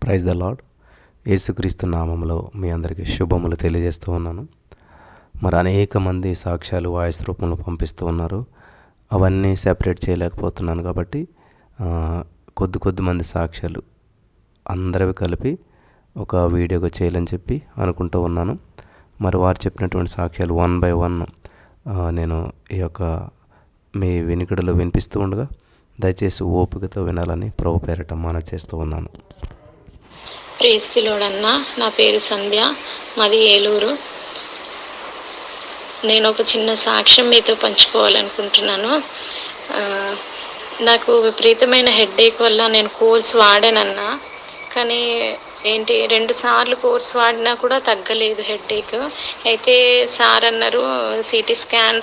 Praise the lord. యేసుక్రీస్తు నామములో మీ అందరికీ శుభములు తెలియజేస్తూ ఉన్నాను. మరి అనేక మంది సాక్ష్యాలు వాయిస్ రూపంలో పంపిస్తూ ఉన్నారు. అవన్నీ సెపరేట్ చేయలేకపోతున్నాను కాబట్టి కొద్ది మంది సాక్ష్యాలు అందరివి కలిపి ఒక వీడియోగా చేయాలని చెప్పి అనుకుంటూ ఉన్నాను. మరి వారు చెప్పినటువంటి సాక్ష్యాలు 1 by 1 నేను ఈ యొక్క మీ వినికిడిలో వినిపిస్తూ ఉండగా దయచేసి ఓపికతో వినాలని ప్రభు పేరిట మనవి చేస్తూ ఉన్నాను. ప్రైజ్ ది లార్డ్ అన్న. నా పేరు సంధ్య, మాది ఏలూరు. నేను ఒక చిన్న సాక్ష్యం మీతో పంచుకోవాలనుకుంటున్నాను. నాకు విపరీతమైన హెడేక్ వల్ల నేను కోర్స్ వాడానన్నా, కానీ 2 సార్లు కోర్స్ వాడినా కూడా తగ్గలేదు హెడేక్. అయితే సార్ అన్నారు, సిటీ స్కాన్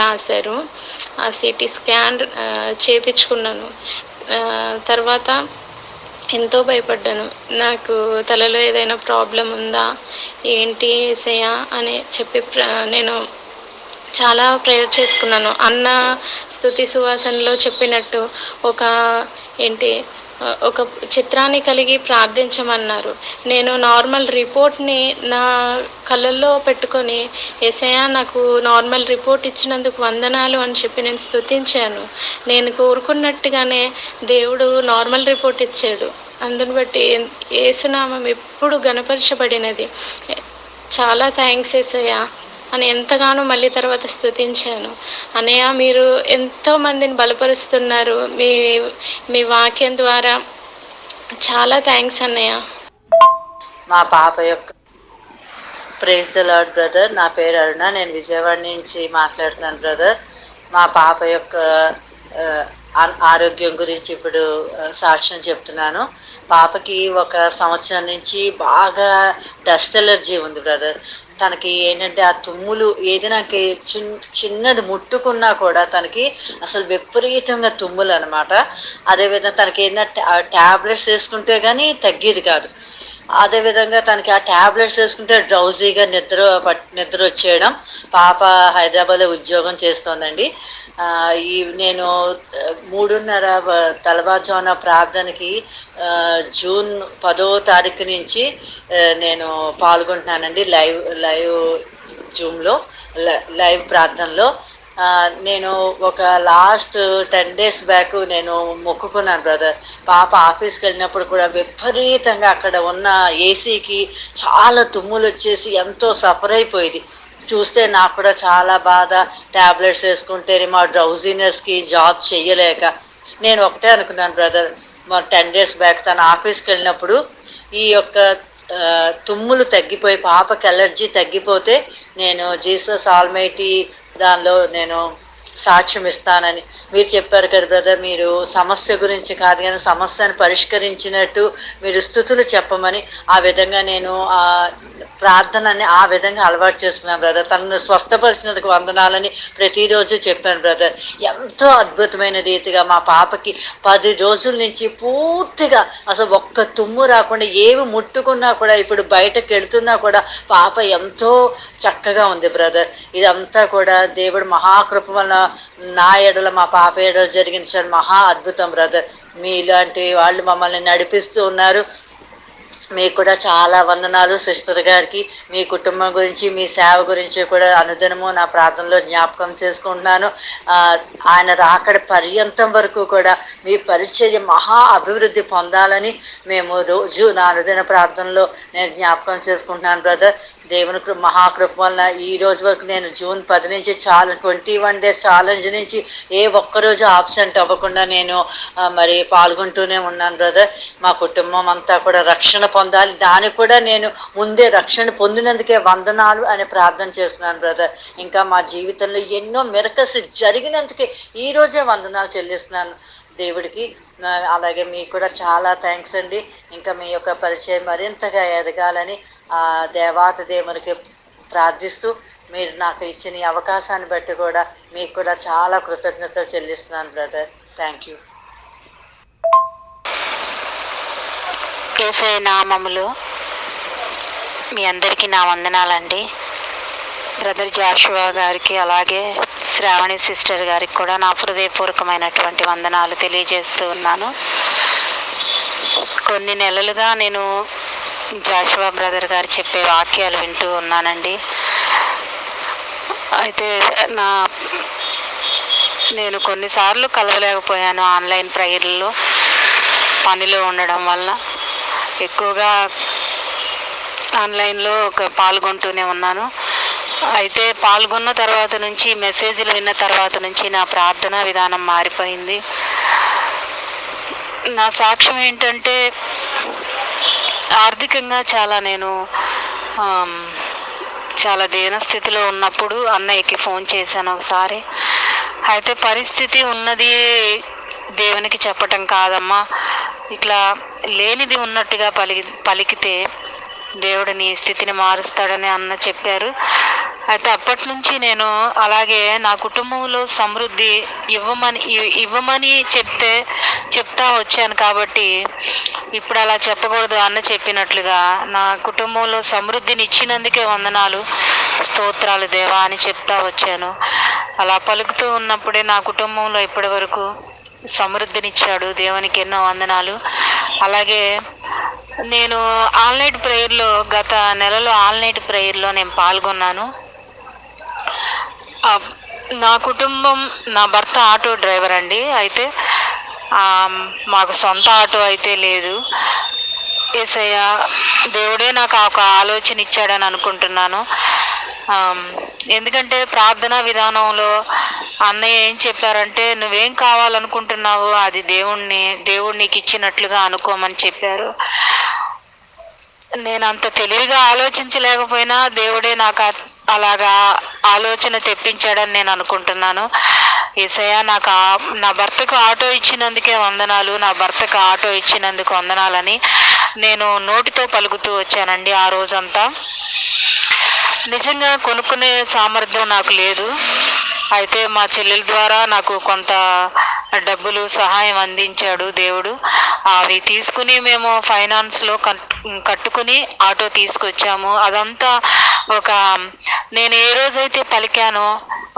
రాశారు. ఆ సిటీ స్కాన్ చేయించుకున్నాను. తర్వాత ఎంతో భయపడ్డాను. నాకు తలలో ఏదైనా ప్రాబ్లం ఉందా ఏంటి యేసయ్యా అని చెప్పి నేను చాలా ప్రేయర్ చేసుకున్నాను. అన్న స్తుతి సువాసనలో చెప్పినట్టు ఒక చిత్రాన్ని కలిగి ప్రార్థించమన్నారు. నేను నార్మల్ రిపోర్ట్ని నా కళ్ళల్లో పెట్టుకొని, యేసయ్యా నాకు నార్మల్ రిపోర్ట్ ఇచ్చినందుకు వందనాలు అని చెప్పి నేను స్తుతించాను. నేను కోరుకున్నట్టుగానే దేవుడు నార్మల్ రిపోర్ట్ ఇచ్చాడు. అందుని బట్టి యేసునామం ఎప్పుడు ఘనపరచబడినది. చాలా థ్యాంక్స్ యేసయ్యా అని ఎంతగానో మళ్ళీ తర్వాత స్తుతించాను. అన్నయ్య, మీరు ఎంతో మందిని బలపరుస్తున్నారు మీ వాక్యం ద్వారా. చాలా థ్యాంక్స్ అన్నయ్య. మా పాప యొక్క ప్రైజ్ ద లార్డ్ బ్రదర్. నా పేరు అరుణ, నేను విజయవాడ నుంచి మాట్లాడుతున్నాను బ్రదర్. మా పాప యొక్క ఆరోగ్యం గురించి ఇప్పుడు సాక్ష్యం చెప్తున్నాను. పాపకి 1 సంవత్సరం నుంచి బాగా డస్ట్ ఎలర్జీ ఉంది బ్రదర్. తనకి ఏంటంటే ఆ తుమ్ములు ఏదైనా చిన్నది ముట్టుకున్నా కూడా తనకి అసలు విపరీతంగా తుమ్ములు అనమాట. అదేవిధంగా తనకి ఏంటంటే ట్యాబ్లెట్స్ వేసుకుంటే కానీ తగ్గేది కాదు. అదేవిధంగా తనకి ఆ ట్యాబ్లెట్స్ వేసుకుంటే డ్రౌజీగా నిద్ర వచ్చేయడం. పాప హైదరాబాద్లో ఉద్యోగం చేస్తోందండి. నేను 3:30 తెల్లవారుజామున ప్రార్థనకి జూన్ 10వ తారీఖు నుంచి నేను పాల్గొంటున్నానండి. లైవ్ జూమ్లో లైవ్ ప్రార్థనలో. నేను ఒక లాస్ట్ 10 days బ్యాక్ నేను మొక్కుకున్నాను బ్రదర్. పాప ఆఫీస్కి వెళ్ళినప్పుడు కూడా విపరీతంగా అక్కడ ఉన్న ఏసీకి చాలా తుమ్ములు వచ్చేసి ఎంతో సఫర్ అయిపోయింది. చూస్తే నాకు కూడా చాలా బాధ. ట్యాబ్లెట్స్ వేసుకుంటే మా డ్రౌజీనెస్కి జాబ్ చెయ్యలేక నేను ఒకటే అనుకున్నాను బ్రదర్. 10 days బ్యాక్ తన ఆఫీస్కి వెళ్ళినప్పుడు ఈ యొక్క తుమ్ములు తగ్గిపోయి పాపకి ఎలర్జీ తగ్గిపోతే నేను జీసస్ ఆల్మైటీ దానిలో నేను సాక్ష్యం ఇస్తానని మీరు చెప్పారు కదా బ్రదర్. మీరు సమస్య గురించి కాదు కానీ సమస్యను పరిష్కరించినట్టు మీరు స్తుతులు చెప్పమని ఆ విధంగా నేను ప్రార్థనని ఆ విధంగా అలవాటు చేసుకున్నాను బ్రదర్. తనను స్వస్థపరిచినందుకు వందనాలని ప్రతిరోజు చెప్పాను బ్రదర్. ఎంతో అద్భుతమైన రీతిగా మా పాపకి 10 రోజుల నుంచి పూర్తిగా అసలు ఒక్క తుమ్ము రాకుండా ఏవి ముట్టుకున్నా కూడా ఇప్పుడు బయటకు వెళుతున్నా కూడా పాప ఎంతో చక్కగా ఉంది బ్రదర్. ఇదంతా కూడా దేవుడు మహాకృప వలన నా ఎడల మా పాప ఎడల జరిగిన మహా అద్భుతం బ్రదర్. మీ ఇలాంటి వాళ్ళు మమ్మల్ని నడిపిస్తూ ఉన్నారు. మీకు కూడా చాలా వందనాలు సిస్టర్ గారికి. మీ కుటుంబం గురించి మీ సేవ గురించి కూడా అనుదినము నా ప్రార్థనలో జ్ఞాపకం చేసుకుంటున్నాను. ఆయన రాకడ పర్యంతం వరకు కూడా మీ పరిచర్య మహా అభివృద్ధి పొందాలని మేము రోజు నా అనుదిన ప్రార్థనలో నేను జ్ఞాపకం చేసుకుంటున్నాను బ్రదర్. దేవుని మహాకృప వలన ఈ రోజు వరకు నేను జూన్ 10 నుంచి 21 days ఛాలెంజ్ నుంచి ఏ ఒక్కరోజు ఆబ్సెంట్ అవ్వకుండా నేను మరి పాల్గొంటూనే ఉన్నాను బ్రదర్. మా కుటుంబం అంతా కూడా రక్షణ పొందాలి. దానికి కూడా నేను ముందే రక్షణ పొందినందుకే వందనాలు అని ప్రార్థన చేస్తున్నాను బ్రదర్. ఇంకా మా జీవితంలో ఎన్నో మిరకల్స్ జరిగినందుకే ఈరోజే వందనాలు చెల్లిస్తున్నాను దేవుడికి. అలాగే మీకు కూడా చాలా థ్యాంక్స్ అండి. ఇంకా మీ యొక్క పరిచయం మరింతగా ఎదగాలని దేవాతి దేవునికి ప్రార్థిస్తూ మీరు నాకు ఇచ్చిన ఈ అవకాశాన్ని బట్టి కూడా మీకు కూడా చాలా కృతజ్ఞతలు చెల్లిస్తున్నాను బ్రదర్. Thank you. యేసయ్య నామములో మీ అందరికీ నా వందనాలండి. బ్రదర్ జాషువా గారికి అలాగే శ్రావణి సిస్టర్ గారికి కూడా నా హృదయపూర్వకమైనటువంటి వందనాలు తెలియజేస్తూ ఉన్నాను. కొన్ని నెలలుగా నేను జాషువా బ్రదర్ గారు చెప్పే వాక్యాలు వింటూ ఉన్నానండి. అయితే నేను కొన్నిసార్లు కలవలేకపోయాను ఆన్లైన్ ప్రేయర్లలో పనిలో ఉండడం వల్ల. ఎక్కువగా ఆన్లైన్లో పాల్గొంటూనే ఉన్నాను. అయితే పాల్గొన్న తర్వాత నుంచి, మెసేజ్లు విన్న తర్వాత నుంచి నా ప్రార్థనా విధానం మారిపోయింది. నా సాక్ష్యం ఏంటంటే, ఆర్థికంగా నేను చాలా దీనస్థితిలో ఉన్నప్పుడు అన్నయ్యకి ఫోన్ చేశాను ఒకసారి. అయితే పరిస్థితి ఉన్నది దేవునికి చెప్పటం కాదమ్మా, ఇట్లా లేనిది ఉన్నట్టుగా పలికితే దేవుడు నీ స్థితిని మారుస్తాడని అన్న చెప్పారు. అయితే అప్పటి నుంచి నేను అలాగే నా కుటుంబంలో సమృద్ధి ఇవ్వమని చెప్తా వచ్చాను. కాబట్టి ఇప్పుడు అలా చెప్పకూడదు. అన్న చెప్పినట్లుగా నా కుటుంబంలో సమృద్ధిని ఇచ్చినందుకే వందనాలు, స్తోత్రాలు దేవా అని చెప్తా వచ్చాను. అలా పలుకుతూ ఉన్నప్పుడే నా కుటుంబంలో ఇప్పటి వరకు సమృద్ధినిచ్చాడు. దేవునికి ఎన్నో వందనాలు. అలాగే నేను ఆల్-నైట్ ప్రేయర్లో, గత నెలలో ఆల్-నైట్ ప్రేయర్లో నేను పాల్గొన్నాను. నా కుటుంబం, నా భర్త ఆటో డ్రైవర్ అండి. అయితే మాకు సొంత ఆటో అయితే లేదు. యేసయ్య దేవుడే నాకు ఒక ఆలోచన ఇచ్చాడని అనుకుంటున్నాను. ఎందుకంటే ప్రార్థనా విధానంలో అన్నయ్య ఏం చెప్పారంటే, నువ్వేం కావాలనుకుంటున్నావో అది దేవుడు నీకు ఇచ్చినట్లుగా అనుకోమని చెప్పారు. నేను అంత తెలివిగా ఆలోచించలేకపోయినా దేవుడే నాకు అలాగా ఆలోచన తెప్పించాడని నేను అనుకుంటున్నాను. యేసయ్య నా భర్తకు ఆటో ఇచ్చినందుకే వందనాలు, నా భర్తకు ఆటో ఇచ్చినందుకు వందనాలని నేను నోటితో పలుకుతూ వచ్చానండి ఆ రోజంతా. నిజంగా కొనుక్కునే సామర్థ్యం నాకు లేదు. అయితే మా చెల్లెల ద్వారా నాకు కొంత డబ్బులు సహాయం అందించాడు దేవుడు. అవి తీసుకుని మేము ఫైనాన్స్లో కట్టుకుని ఆటో తీసుకొచ్చాము. అదంతా నేను ఏ రోజైతే పలికానో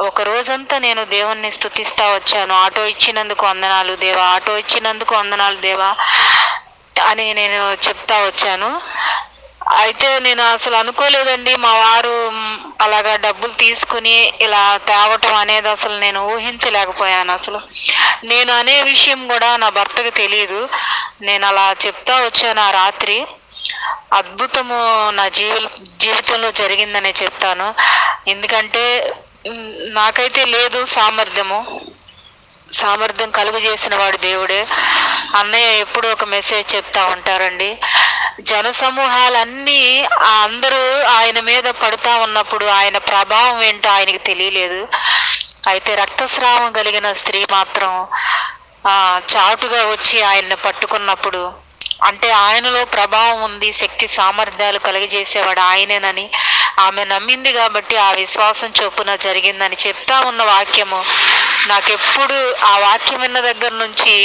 ఒక రోజంతా నేను దేవుణ్ణి స్తుతిస్తా వచ్చాను. ఆటో ఇచ్చినందుకు వందనాలు దేవా, ఆటో ఇచ్చినందుకు వందనాలు దేవా అని నేను చెప్తా వచ్చాను. అయితే నేను అసలు అనుకోలేదండి, మా వారు అలాగా డబ్బులు తీసుకుని ఇలా తేవటం అనేది అసలు నేను ఊహించలేకపోయాను. అసలు నేను అనే విషయం కూడా నా భర్తకు తెలియదు. నేను అలా చెప్తా వచ్చాను. ఆ రాత్రి అద్భుతము నా జీవితంలో జరిగిందనే చెప్తాను. ఎందుకంటే నాకైతే లేదు సామర్థ్యం కలుగు చేసిన వాడు దేవుడే. అన్నయ్య ఎప్పుడు ఒక మెసేజ్ చెప్తా ఉంటారండి, జనసమూహాలన్నీ అందరూ ఆయన మీద పడుతూ ఉన్నప్పుడు ఆయన ప్రభావం ఏంటో ఆయనకి తెలియలేదు. అయితే రక్తస్రావం కలిగిన స్త్రీ మాత్రం చాటుగా వచ్చి ఆయన్ని పట్టుకున్నప్పుడు, అంటే ఆయనలో ప్రభావం ఉంది, శక్తి సామర్థ్యాలు కలిగజేసేవాడు ఆయనేనని ఆమె నమ్మింది. కాబట్టి ఆ విశ్వాసం చొప్పున జరిగిందని చెప్తా ఉన్న వాక్యము నాకెప్పుడు, ఆ వాక్యం విన్న దగ్గర నుంచి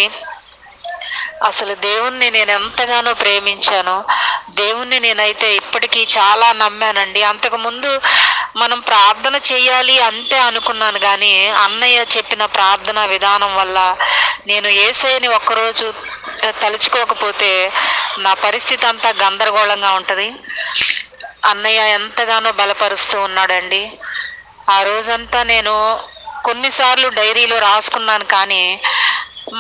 అసలు దేవుణ్ణి నేను ఎంతగానో ప్రేమించాను. దేవుణ్ణి నేనైతే ఇప్పటికీ చాలా నమ్మానండి. అంతకుముందు మనం ప్రార్థన చేయాలి అంతే అనుకున్నాను, కానీ అన్నయ్య చెప్పిన ప్రార్థన విధానం వల్ల నేను యేసయ్యని ఒక్కరోజు తలుచుకోకపోతే నా పరిస్థితి అంతా గందరగోళంగా ఉంటుంది. అన్నయ్య ఎంతగానో బలపరుస్తూ ఉన్నాడండి. ఆ రోజంతా నేను కొన్నిసార్లు డైరీలో రాసుకున్నాను, కానీ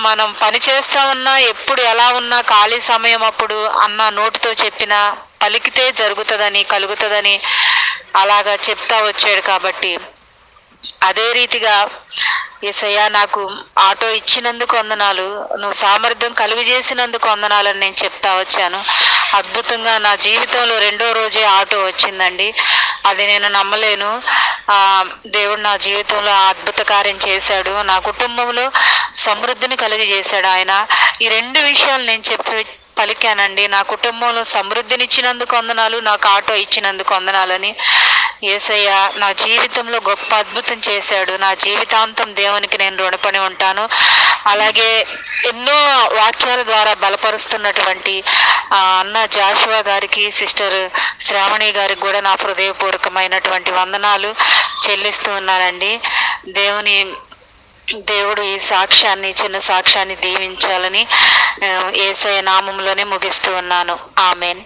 మనం పని చేస్తా ఉన్నా, ఎప్పుడు ఎలా ఉన్నా, ఖాళీ సమయం అప్పుడు అన్న నోటితో చెప్పిన పలికితే జరుగుతుందని, కలుగుతుందని అలాగా చెప్తా వచ్చాడు. కాబట్టి అదే రీతిగా యేసయ్య నాకు ఆటో ఇచ్చినందుకు వందనాలు, నువ్వు సామర్థ్యం కలుగు చేసినందుకు వందనాలని నేను చెప్తా వచ్చాను. అద్భుతంగా నా జీవితంలో 2వ రోజే ఆటో వచ్చిందండి. అది నేను నమ్మలేను. దేవుడు నా జీవితంలో అద్భుత కార్యం చేశాడు. నా కుటుంబంలో సమృద్ధిని కలిగజేశాడు ఆయన. ఈ 2 విషయాలు నేను పలికానండి. నా కుటుంబంలో సమృద్ధినిచ్చినందుకు వందనాలు, నాకు ఆటో ఇచ్చినందుకు వందనాలని. యేసయ్య నా జీవితంలో గొప్ప అద్భుతం చేశాడు. నా జీవితాంతం దేవునికి నేను రుణపడి ఉంటాను. అలాగే ఎన్నో వాక్యాల ద్వారా బలపరుస్తున్నటువంటి అన్న జాషువా గారికి, సిస్టర్ శ్రావణి గారికి కూడా నా హృదయపూర్వకమైనటువంటి వందనాలు చెల్లిస్తూ ఉన్నానండి. దేవుని దేవుడు ఈ సాక్ష్యాన్ని, చిన్న సాక్ష్యాన్ని దీవించాలని యేసయ్య నామంలోనే ముగిస్తూ ఉన్నాను. ఆమేన్.